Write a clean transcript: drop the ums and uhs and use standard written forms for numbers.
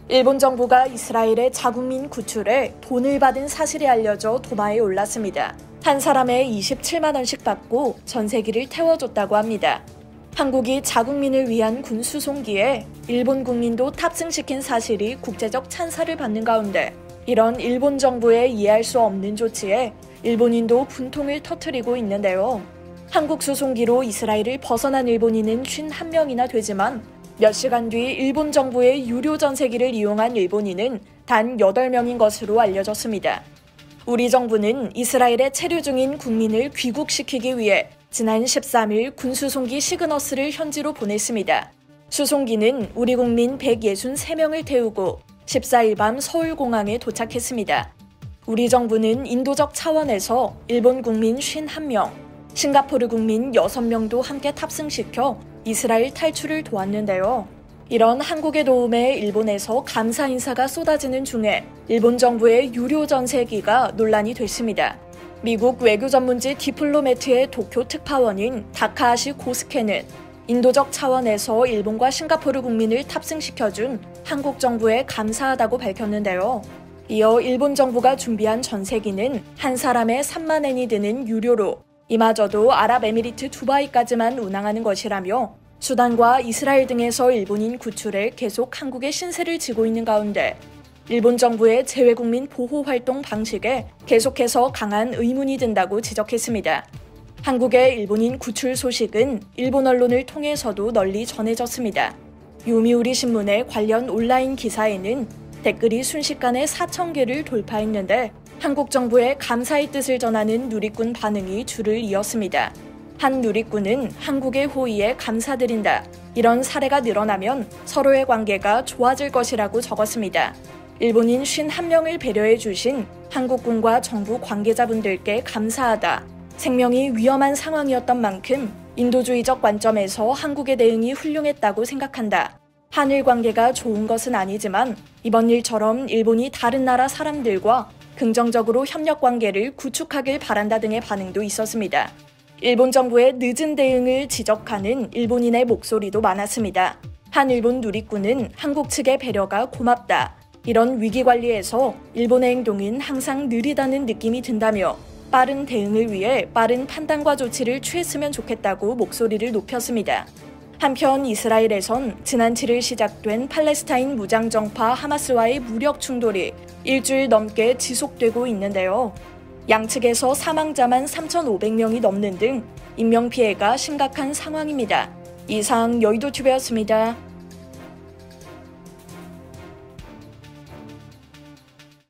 일본 정부가 이스라엘의 자국민 구출에 돈을 받은 사실이 알려져 도마에 올랐습니다. 한 사람에 27만 원씩 받고 전세기를 태워줬다고 합니다. 한국이 자국민을 위한 군 수송기에 일본 국민도 탑승시킨 사실이 국제적 찬사를 받는 가운데 이런 일본 정부의 이해할 수 없는 조치에 일본인도 분통을 터뜨리고 있는데요. 한국 수송기로 이스라엘을 벗어난 일본인은 51명이나 되지만 몇 시간 뒤 일본 정부의 유료 전세기를 이용한 일본인은 단 8명인 것으로 알려졌습니다. 우리 정부는 이스라엘에 체류 중인 국민을 귀국시키기 위해 지난 13일 군수송기 시그너스를 현지로 보냈습니다. 수송기는 우리 국민 163명을 태우고 14일 밤 서울공항에 도착했습니다. 우리 정부는 인도적 차원에서 일본 국민 51명, 싱가포르 국민 6명도 함께 탑승시켜 이스라엘 탈출을 도왔는데요. 이런 한국의 도움에 일본에서 감사 인사가 쏟아지는 중에 일본 정부의 유료 전세기가 논란이 됐습니다. 미국 외교 전문지 디플로매트의 도쿄 특파원인 다카하시 고스케는 인도적 차원에서 일본과 싱가포르 국민을 탑승시켜준 한국 정부에 감사하다고 밝혔는데요. 이어 일본 정부가 준비한 전세기는 한 사람에 3만 엔이 드는 유료로 이마저도 아랍에미리트 두바이까지만 운항하는 것이라며 수단과 이스라엘 등에서 일본인 구출에 계속 한국의 신세를 지고 있는 가운데 일본 정부의 재외국민 보호 활동 방식에 계속해서 강한 의문이 든다고 지적했습니다. 한국의 일본인 구출 소식은 일본 언론을 통해서도 널리 전해졌습니다. 요미우리 신문의 관련 온라인 기사에는 댓글이 순식간에 4,000개를 돌파했는데 한국 정부의 감사의 뜻을 전하는 누리꾼 반응이 줄을 이었습니다. 한 누리꾼은 한국의 호의에 감사드린다. 이런 사례가 늘어나면 서로의 관계가 좋아질 것이라고 적었습니다. 일본인 51명을 배려해 주신 한국군과 정부 관계자분들께 감사하다. 생명이 위험한 상황이었던 만큼 인도주의적 관점에서 한국의 대응이 훌륭했다고 생각한다. 한일 관계가 좋은 것은 아니지만 이번 일처럼 일본이 다른 나라 사람들과 긍정적으로 협력 관계를 구축하길 바란다 등의 반응도 있었습니다. 일본 정부의 늦은 대응을 지적하는 일본인의 목소리도 많았습니다. 한 일본 누리꾼은 한국 측의 배려가 고맙다. 이런 위기 관리에서 일본의 행동은 항상 느리다는 느낌이 든다며 빠른 대응을 위해 빠른 판단과 조치를 취했으면 좋겠다고 목소리를 높였습니다. 한편 이스라엘에선 지난 7일 시작된 팔레스타인 무장정파 하마스와의 무력 충돌이 일주일 넘게 지속되고 있는데요. 양측에서 사망자만 3,500명이 넘는 등 인명피해가 심각한 상황입니다. 이상 여의도TV였습니다.